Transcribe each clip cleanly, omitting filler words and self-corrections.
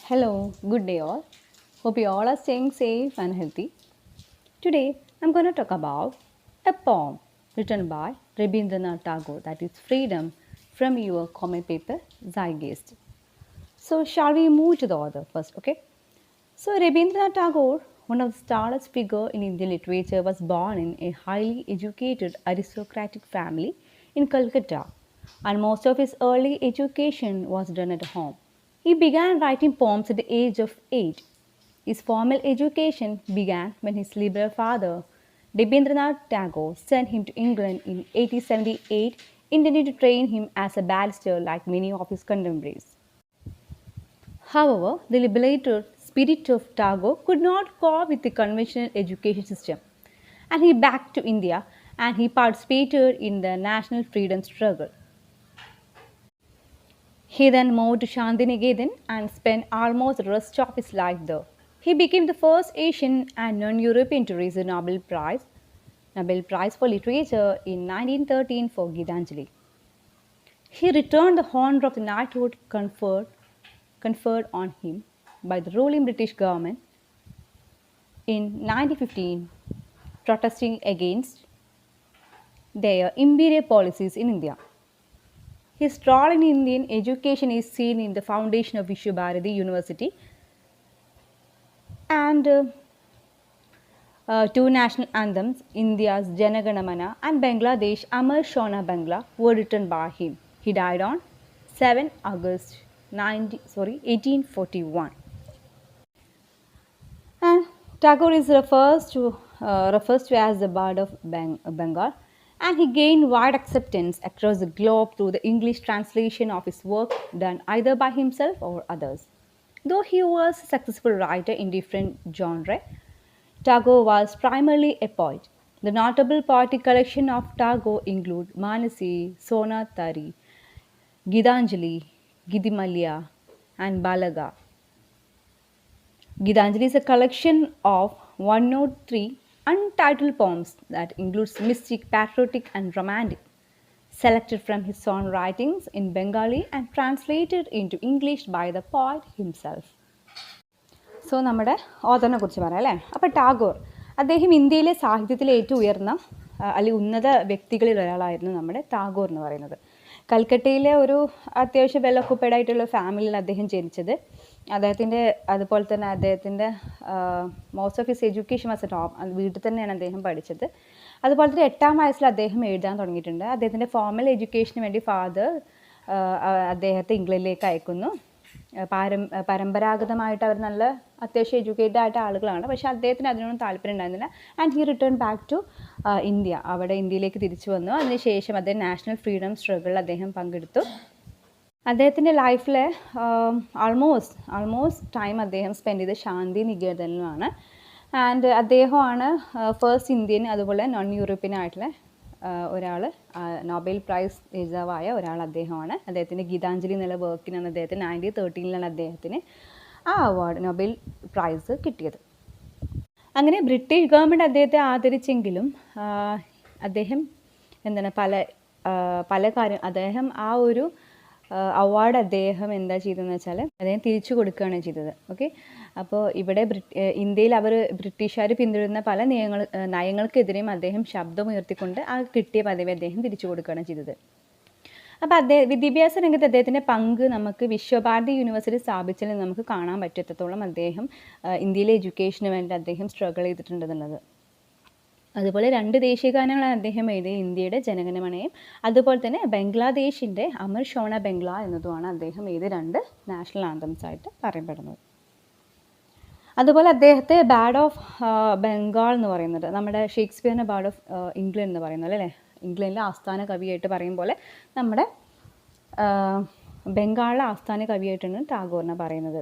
Hello, good day all. Hope you all are staying safe and healthy. Today I'm going to talk about a poem written by Rabindranath Tagore, that is Freedom, from your comment paper Zeitgeist. So shall we move to the author first, okay? So Rabindranath Tagore, one of the starless figures in Indian literature, was born in a highly educated aristocratic family in Calcutta, and most of his early education was done at home. He began writing poems at the age of 8. His formal education began when his liberal father, Rabindranath Tagore, sent him to England in 1878, intending to train him as a barrister like many of his contemporaries. However, the liberator spirit of Tagore could not cope with the conventional education system, and he back to India and he participated in the national freedom struggle. He then moved to Shantiniketan and spent almost the rest of his life there. He became the first Asian and non-European to receive Nobel Prize for Literature in 1913 for Gitanjali. He returned the honor of the knighthood conferred on him by the ruling British government in 1915, protesting against their imperial policies in India. His role in Indian education is seen in the foundation of Vishwabharati University and two national anthems, India's Jana Gana Mana and Bangladesh Amar Shona Bangla, were written by him. He died on 7 August 1841. And Tagore is refers to as the bard of Bengal, and he gained wide acceptance across the globe through the English translation of his work done either by himself or others. Though he was a successful writer in different genres, Tagore was primarily a poet. The notable poetic collection of Tagore include Manasi, Sonatari, Gitanjali, Gidimalya, and Balaga. Gitanjali is a collection of 103 untitled poems that includes mystic, patriotic, and romantic, selected from his own writings in Bengali and translated into English by the poet himself. So നമ്മുടെ ഓഥറിനെ കുറിച്ച് പറയാം അല്ലേ. അപ്പോൾ ടാഗോർ അദ്ദേഹം ഇന്ത്യയിലെ സാഹിത്യത്തിലെ ഏറ്റവും ഉയർന്ന അല്ലെങ്കിൽ ഉന്നത വ്യക്തികളിൽ ഒരാളായിരുന്നു നമ്മുടെ ടാഗോർ എന്ന് പറയുന്നത്. കൽക്കട്ടയിലെ ഒരു അത്യാവശ്യം വെൽ ഒക്കുപ്പൈഡ് ആയിട്ടുള്ള ഫാമിലിയിൽ അദ്ദേഹം ജനിച്ചത്. അദ്ദേഹത്തിൻ്റെ അതുപോലെ തന്നെ അദ്ദേഹത്തിൻ്റെ most of his education was top, വീട്ടിൽ തന്നെയാണ് അദ്ദേഹം പഠിച്ചത്. അതുപോലെ തന്നെ 8-ാം വയസ്സിൽ അദ്ദേഹം എഴുതാൻ തുടങ്ങിയിട്ടുണ്ട്. അദ്ദേഹത്തിൻ്റെ ഫോർമൽ എഡ്യൂക്കേഷന് വേണ്ടി ഫാദർ അദ്ദേഹത്തെ ഇംഗ്ലണ്ടിലേക്ക് അയക്കുന്നു. പരമ്പരാഗതമായിട്ട് അവർ നല്ല അത്യാവശ്യം എഡ്യൂക്കേറ്റഡ് ആയിട്ട് ആളുകളാണ്, പക്ഷേ അദ്ദേഹത്തിന് അതിനൊന്നും താല്പര്യം ഉണ്ടായിരുന്നില്ല. And he return back to India. അവിടെ ഇന്ത്യയിലേക്ക് തിരിച്ചു വന്നു. അതിനുശേഷം അദ്ദേഹം നാഷണൽ ഫ്രീഡം സ്ട്രഗിളിൽ അദ്ദേഹം പങ്കെടുത്തു. അദ്ദേഹത്തിൻ്റെ ലൈഫിലെ ആൾമോസ്റ്റ് ടൈം അദ്ദേഹം സ്പെൻഡ് ചെയ്ത് ശാന്തി നികേതനിലുമാണ്. ആൻഡ് അദ്ദേഹമാണ് ഫസ്റ്റ് ഇന്ത്യൻ അതുപോലെ നോൺ യൂറോപ്യൻ ആയിട്ടുള്ള ഒരാൾ, നൊബേൽ പ്രൈസ് ജേതാവായ ഒരാൾ അദ്ദേഹമാണ്. അദ്ദേഹത്തിൻ്റെ ഗീതാഞ്ജലി എന്നുള്ള വർക്കിനാണ് അദ്ദേഹത്തിന് 1913 അദ്ദേഹത്തിന് ആ അവാർഡ് നൊബേൽ പ്രൈസ് കിട്ടിയത്. അങ്ങനെ ബ്രിട്ടീഷ് ഗവൺമെൻറ് അദ്ദേഹത്തെ ആദരിച്ചെങ്കിലും അദ്ദേഹം പല കാര്യം അദ്ദേഹം ആ ഒരു അവാർഡ് അദ്ദേഹം എന്താ ചെയ്തതെന്ന് വെച്ചാൽ അദ്ദേഹം തിരിച്ചു കൊടുക്കുകയാണ് ചെയ്തത്. ഓക്കെ, അപ്പോൾ ഇവിടെ ഇന്ത്യയിൽ ബ്രിട്ടീഷുകാർ പിന്തുടരുന്ന പല നയങ്ങൾക്കെതിരെയും അദ്ദേഹം ശബ്ദമുയർത്തിക്കൊണ്ട് ആ കിട്ടിയ പദവി അദ്ദേഹം തിരിച്ചു കൊടുക്കുകയാണ് ചെയ്തത്. അപ്പോൾ വിദ്യാഭ്യാസ രംഗത്ത് അദ്ദേഹത്തിൻ്റെ പങ്ക് നമുക്ക് വിശ്വഭാരതി യൂണിവേഴ്സിറ്റി സ്ഥാപിച്ചതിൽ നമുക്ക് കാണാൻ പറ്റത്തോളം അദ്ദേഹം ഇന്ത്യയിലെ എഡ്യൂക്കേഷന് വേണ്ടി അദ്ദേഹം സ്ട്രഗിൾ ചെയ്തിട്ടുണ്ടെന്നുള്ളത്. അതുപോലെ 2 ദേശീയഗാനങ്ങളാണ് അദ്ദേഹം എഴുതിയത്, ഇന്ത്യയുടെ ജനഗണമനയും അതുപോലെ തന്നെ ബംഗ്ലാദേശിൻ്റെ അമർ ഷോണ ബംഗ്ല എന്നതുമാണ് അദ്ദേഹം എഴുതിയ 2 നാഷണൽ ആന്തംസ് ആയിട്ട് പറയപ്പെടുന്നത്. അതുപോലെ അദ്ദേഹത്തെ ബാഡ് ഓഫ് ബംഗാൾ എന്ന് പറയുന്നത് നമ്മുടെ ഷേക്സ്പിയറിൻ്റെ ബാഡ് ഓഫ് ഇംഗ്ലണ്ട് എന്ന് പറയുന്നത് അല്ലേ, ഇംഗ്ലണ്ടിലെ ആസ്ഥാന കവിയായിട്ട് പറയും പോലെ നമ്മുടെ ബംഗാളിലെ ആസ്ഥാന കവിയായിട്ടാണ് ടാഗോറിനെ പറയുന്നത്.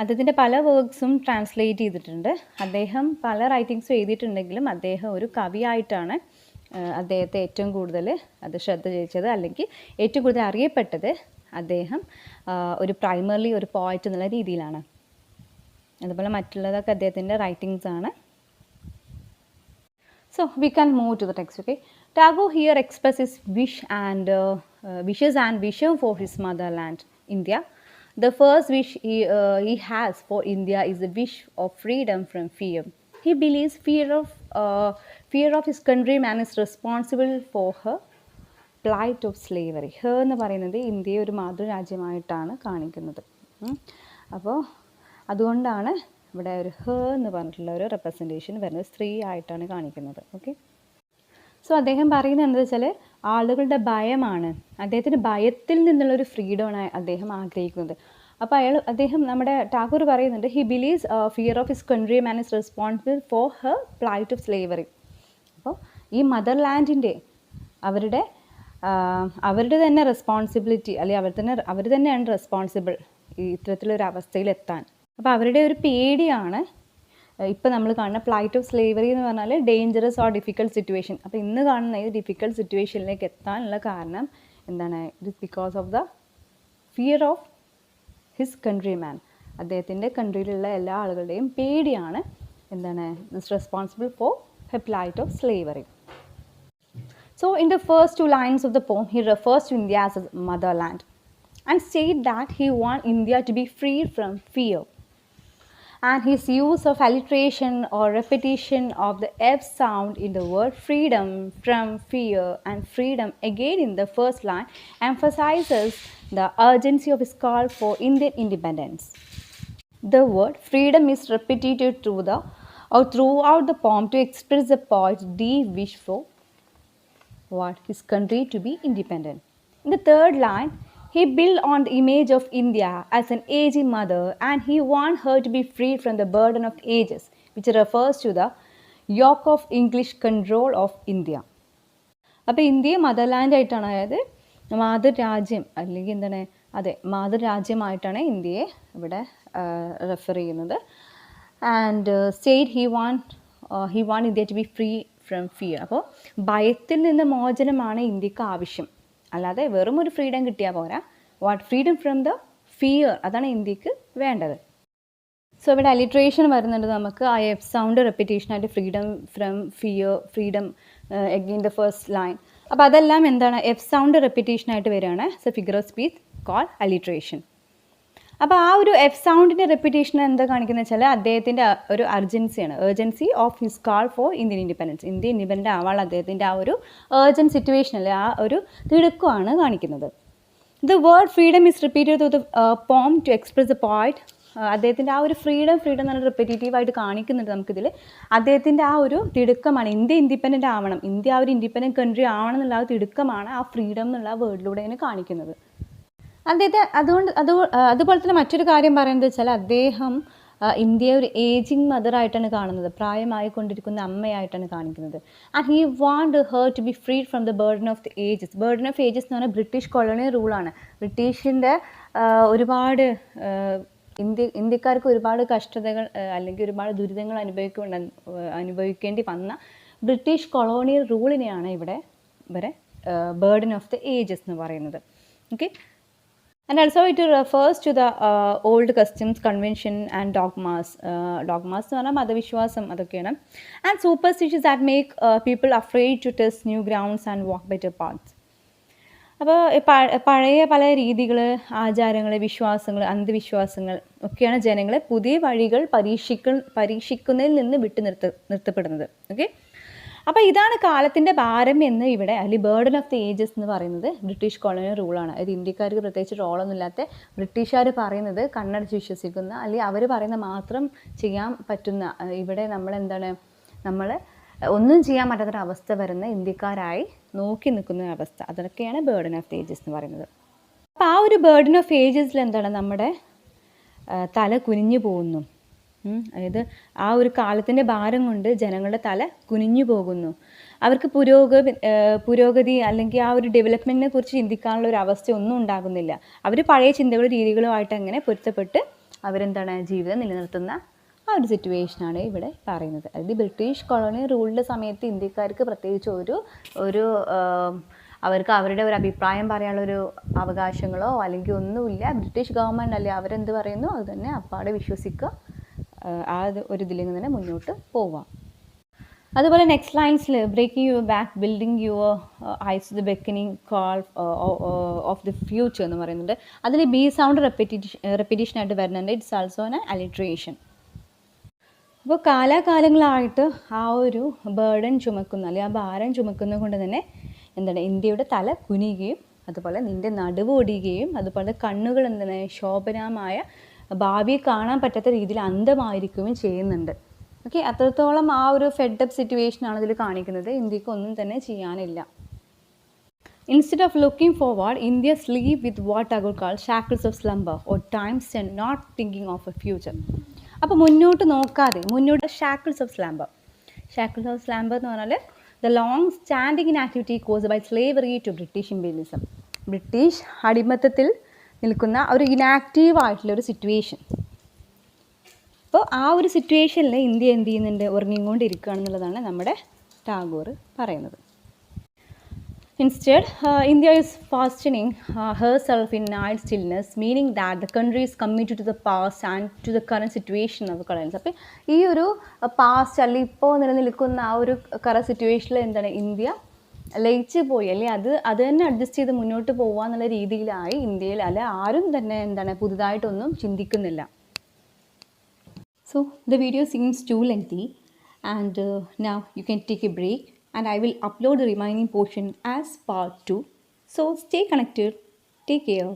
അദ്ദേഹത്തിൻ്റെ പല വർക്ക്സും ട്രാൻസ്ലേറ്റ് ചെയ്തിട്ടുണ്ട്. അദ്ദേഹം പല റൈറ്റിങ്സും എഴുതിയിട്ടുണ്ടെങ്കിലും അദ്ദേഹം ഒരു കവിയായിട്ടാണ് അദ്ദേഹത്തെ ഏറ്റവും കൂടുതൽ ശ്രദ്ധ ചോദിച്ചത്, അല്ലെങ്കിൽ ഏറ്റവും കൂടുതൽ അറിയപ്പെട്ടത് അദ്ദേഹം പ്രൈമർലി ഒരു പോയറ്റ് എന്നുള്ള രീതിയിലാണ്. അതുപോലെ മറ്റുള്ളതൊക്കെ അദ്ദേഹത്തിൻ്റെ റൈറ്റിങ്സ് ആണ്. So we can move to the text. Okay, Tagore here expresses wishes and vision for his motherland, India, The first wish he has for India is the wish of freedom from fear. He believes fear of his countryman is responsible for her plight of slavery. ഹ എന്ന് പറയുന്നത് ഇന്ത്യയെ ഒരു മാതൃരാജ്യമായിട്ടാണ് കാണിക്കുന്നത്. അപ്പോൾ അതുകൊണ്ടാണ് ഇവിടെ ഒരു ഹ എന്ന് പറഞ്ഞിട്ടുള്ള ഒരു റെപ്രസെൻറ്റേഷൻ വരുന്നത്, സ്ത്രീ ആയിട്ടാണ് കാണിക്കുന്നത്. ഓക്കെ, സോ അദ്ദേഹം പറയുന്നത് എന്താ വെച്ചാൽ ആളുകളുടെ ഭയമാണ്, അദ്ദേഹത്തിന് ഭയത്തിൽ നിന്നുള്ളൊരു ഫ്രീഡമാണ് അദ്ദേഹം ആഗ്രഹിക്കുന്നത്. അപ്പോൾ അദ്ദേഹം നമ്മുടെ ടാഗോർ പറയുന്നുണ്ട്, he believes fear of his country man is responsible for her plight of slavery. അപ്പോൾ ഈ മദർലാൻഡിൻ്റെ അവരുടെ തന്നെ റെസ്പോൺസിബിലിറ്റി, അല്ലെങ്കിൽ അവർ തന്നെയാണ് റെസ്പോൺസിബിൾ ഈ ഇത്തരത്തിലൊരു അവസ്ഥയിലെത്താൻ. അപ്പോൾ അവരുടെ ഒരു പേടിയാണ് ഇപ്പോൾ നമ്മൾ കാണുന്ന പ്ലൈറ്റ് ഓഫ് സ്ലേവറി എന്ന് പറഞ്ഞാൽ ഡേഞ്ചറസ് ഓർ ഡിഫിക്കൽട്ട് സിറ്റുവേഷൻ. അപ്പോൾ ഇന്ന് കാണുന്ന ഈ ഡിഫിക്കൽട്ട് സിറ്റുവേഷനിലേക്ക് എത്താനുള്ള കാരണം എന്താണ്? It is because of the fear of his country man. അദ്ദേഹത്തിൻ്റെ കൺട്രിയിലുള്ള എല്ലാ ആളുകളുടെയും പേടിയാണ് എന്താണ് this responsible for he plight of slavery. So in the first two lines of the poem, he refers to India as a motherland and state that he wants India to be free from fear. And his use of alliteration or repetition of the F sound in the word freedom from fear and freedom again in the first line emphasizes the urgency of his call for Indian independence. The word freedom is repeated throughout the poem to express the poet's deep wish for his country to be independent. In the third line, he built on the image of India as an aging mother, and he wants her to be freed from the burden of ages, which refers to the yoke of English control of India. അപ്പോൾ ഇന്ത്യയെ motherland ആയിട്ടാണ്, അതായത് മാതൃരാജ്യം അല്ലെങ്കിൽ എന്താണ്, അതെ മാതൃരാജ്യമായിട്ടാണ് ഇന്ത്യയെ ഇവിടെ refer ചെയ്യുന്നത്. And state he want India to be free from fear. അപ്പോൾ ഭയത്തിൽ നിന്ന് മോചനമാണ് ഇന്ത്യക്ക് ആവശ്യം, അല്ലാതെ വെറും ഒരു ഫ്രീഡം കിട്ടിയാൽ പോരാ. ഫ്രീഡം ഫ്രം ദ ഫിയർ, അതാണ് ഇന്ത്യക്ക് വേണ്ടത്. സോ ഇവിടെ അലിട്രേഷൻ വരുന്നുണ്ട് നമുക്ക്, ആ എഫ് സൗണ്ട് റെപ്പിറ്റേഷനായിട്ട് freedom from fear, freedom again the first line. അപ്പോൾ അതെല്ലാം എന്താണ് എഫ് സൗണ്ട് റെപ്പിറ്റേഷനായിട്ട് വരികയാണ്. So figure of speech call alliteration. അപ്പോൾ ആ ഒരു എഫ് സൗണ്ടിൻ്റെ റെപ്പിറ്റേഷൻ എന്താ കാണിക്കുന്നത് വെച്ചാൽ അദ്ദേഹത്തിൻ്റെ ഒരു urgency of his call for Indian independence. India independent ആവാനുള്ള അദ്ദേഹത്തിൻ്റെ ആ ഒരു ഏർജൻറ്റ് സിറ്റുവേഷൻ, അല്ലെ ആ ഒരു തിടുക്കമാണ് കാണിക്കുന്നത്. The word freedom is repeated to the poem to express the poet. അദ്ദേഹത്തിൻ്റെ ആ ഒരു ഫ്രീഡം എന്ന് പറഞ്ഞാൽ റെപ്പിറ്റേറ്റീവായിട്ട് കാണിക്കുന്നുണ്ട് നമുക്കിതിൽ. അദ്ദേഹത്തിൻ്റെ ആ ഒരു തിടുക്കമാണ്, ഇന്ത്യ ഇൻഡിപെൻഡൻ്റ് ആവണം, ഇന്ത്യ ആ ഒരു ഇൻഡിപെൻഡൻറ്റ് കൺട്രി ആവണം എന്നുള്ള ആ തിടുക്കമാണ് ആ ഫ്രീഡം എന്നുള്ള വേർഡിലൂടെ തന്നെ കാണിക്കുന്നത്. അതുപോലെ തന്നെ മറ്റൊരു കാര്യം പറയുന്നത് വെച്ചാൽ അദ്ദേഹം ഇന്ത്യയെ ഒരു ഏജിങ് മദറായിട്ടാണ് കാണുന്നത്, പ്രായമായിക്കൊണ്ടിരിക്കുന്ന അമ്മയായിട്ടാണ് കാണിക്കുന്നത്. And he want her to be freed from the burden of the ages. Burden of ages എന്ന് പറഞ്ഞാൽ ബ്രിട്ടീഷ് കൊളോണിയൽ റൂളാണ്. ബ്രിട്ടീഷിൻ്റെ ഒരുപാട് ഇന്ത്യക്കാർക്ക് ഒരുപാട് കഷ്ടതകൾ അല്ലെങ്കിൽ ഒരുപാട് ദുരിതങ്ങൾ അനുഭവിക്കേണ്ടി വന്ന ബ്രിട്ടീഷ് കൊളോണിയൽ റൂളിനെയാണ് ഇവിടെ ബർഡൻ ഓഫ് ദ ഏജസ് എന്ന് പറയുന്നത്. Okay, and also it refers to the old customs, convention and dogmas. Dogmas എന്ന് പറഞ്ഞാൽ മതവിശ്വാസം അതൊക്കെയാണ്. And superstitions that make people afraid to test new grounds and walk better paths. അപ്പോൾ പഴയ പല രീതികൾ, ആചാരങ്ങൾ, വിശ്വാസങ്ങൾ, അന്ധവിശ്വാസങ്ങൾ ഒക്കെയാണ് ജനങ്ങളെ പുതിയ വഴികൾ പരീക്ഷിക്കുന്നതിൽ നിന്ന് നിർത്തപ്പെടുന്നത്. ഓക്കെ, അപ്പോൾ ഇതാണ് കാലത്തിൻ്റെ ഭാരം എന്ന് ഇവിടെ, അല്ലെങ്കിൽ ബേർഡൻ ഓഫ് ദി ഏജസ് എന്ന് പറയുന്നത് ബ്രിട്ടീഷ് കോളോണിയൽ റൂളാണ്. അത് ഇന്ത്യക്കാർക്ക് പ്രത്യേകിച്ച് റോളൊന്നും ഇല്ലാത്ത, ബ്രിട്ടീഷുകാർ പറയുന്നത് കണ്ണടച്ച് വിശ്വസിക്കുന്ന, അല്ലെങ്കിൽ അവർ പറയുന്ന മാത്രം ചെയ്യാൻ പറ്റുന്ന, ഇവിടെ നമ്മൾ ഒന്നും ചെയ്യാൻ പറ്റാത്തൊരവസ്ഥ വരുന്ന ഇന്ത്യക്കാരായി നോക്കി നിൽക്കുന്ന അവസ്ഥ, അതൊക്കെയാണ് ബേർഡൻ ഓഫ് ദി ഏജസ് എന്ന് പറയുന്നത്. അപ്പോൾ ആ ഒരു ബേർഡൻ ഓഫ് ഏജസിൽ നമ്മുടെ തല കുനിഞ്ഞു പോകുന്നു. അതായത് ആ ഒരു കാലത്തിൻ്റെ ഭാരം കൊണ്ട് ജനങ്ങളുടെ തല കുനിഞ്ഞു പോകുന്നു. അവർക്ക് പുരോഗതി അല്ലെങ്കിൽ ആ ഒരു ഡെവലപ്മെൻറ്റിനെ കുറിച്ച് ചിന്തിക്കാനുള്ള ഒരു അവസ്ഥ ഒന്നും ഉണ്ടാകുന്നില്ല. അവർ പഴയ ചിന്തകളും രീതികളുമായിട്ട് അങ്ങനെ പൊരുത്തപ്പെട്ട് ജീവിതം നിലനിർത്തുന്ന ആ ഒരു സിറ്റുവേഷനാണ് ഇവിടെ പറയുന്നത്. അതായത് ബ്രിട്ടീഷ് കൊളോണിയൽ റൂളിൻ്റെ സമയത്ത് ഇന്ത്യക്കാർക്ക് പ്രത്യേകിച്ച് ഒരു അവർക്ക് അവരുടെ ഒരു അഭിപ്രായം പറയാനുള്ളൊരു അവകാശങ്ങളോ അല്ലെങ്കിൽ ഒന്നുമില്ല. ബ്രിട്ടീഷ് ഗവൺമെൻറ് അല്ലെ അവരെന്ത് പറയുന്നു അത് തന്നെ അപ്പാടെ വിശ്വസിക്കുക, ആ ഒരു ഇതിൽ നിന്ന് തന്നെ മുന്നോട്ട് പോവാം. അതുപോലെ നെക്സ്റ്റ് ലൈൻസിൽ breaking your back building your eyes the beckoning call of the future എന്ന് പറയുന്നുണ്ട്. അതിൽ ബി സൗണ്ട് റെപ്പിറ്റീഷനായിട്ട് വരുന്നുണ്ട്. It's also an alliteration. അപ്പോൾ കാലാകാലങ്ങളായിട്ട് ആ ഒരു ബേർഡൻ ചുമക്കുന്ന അല്ലെങ്കിൽ ആ ഭാരം ചുമക്കുന്നത് കൊണ്ട് തന്നെ എന്താണ് ഇന്ത്യയുടെ തല കുനിയുകയും അതുപോലെ നിൻ്റെ നടുവ് ഒടിയുകയും അതുപോലെ കണ്ണുകൾ എന്താണ് ശോഭനമായ ഭാവിയെ കാണാൻ പറ്റാത്ത രീതിയിൽ അന്ധമായിരിക്കുകയും ചെയ്യുന്നുണ്ട്. ഓക്കെ, അത്രത്തോളം ആ ഒരു ഫെഡപ്പ് സിറ്റുവേഷനാണ് ഇതിൽ കാണിക്കുന്നത്. ഇന്ത്യക്ക് ഒന്നും തന്നെ ചെയ്യാനില്ല. Instead of looking forward, India sleep with what Tagore called shackles of slumber or time spent not thinking of a future. അപ്പോൾ മുന്നോട്ട് നോക്കാതെ ഷാക്കിൾസ് ഓഫ് സ്ലാംബർ എന്ന് പറഞ്ഞാൽ the long standing inactivity caused by slavery to British imperialism. British അടിമത്തത്തിൽ നിൽക്കുന്ന ഒരു inactive ആയിട്ടുള്ളൊരു situation. അപ്പോൾ ആ ഒരു സിറ്റുവേഷനിൽ ഇന്ത്യ എന്ത് ചെയ്യുന്നുണ്ട്, ഉറങ്ങിക്കൊണ്ടിരിക്കുകയാണെന്നുള്ളതാണ് നമ്മുടെ ടാഗോർ പറയുന്നത്. Instead, India is fastening herself in night stillness, meaning that the country is committed to the past and to the current situation of the currents. അപ്പോൾ ഈ ഒരു പാസ്റ്റ് അല്ലെങ്കിൽ ഇപ്പോൾ നിലനിൽക്കുന്ന ആ ഒരു കറന്റ് സിറ്റുവേഷനിൽ എന്താണ് ഇന്ത്യ ലയിച്ച് പോയി, അല്ലെങ്കിൽ അത് തന്നെ അഡ്ജസ്റ്റ് ചെയ്ത് മുന്നോട്ട് പോകുക എന്നുള്ള രീതിയിലായി ഇന്ത്യയിൽ. അല്ല ആരും തന്നെ എന്താണ് പുതുതായിട്ടൊന്നും ചിന്തിക്കുന്നില്ല. So the video seems too lengthy and now you can take a break. And I will upload the remaining portion as part 2. So stay connected. Take care.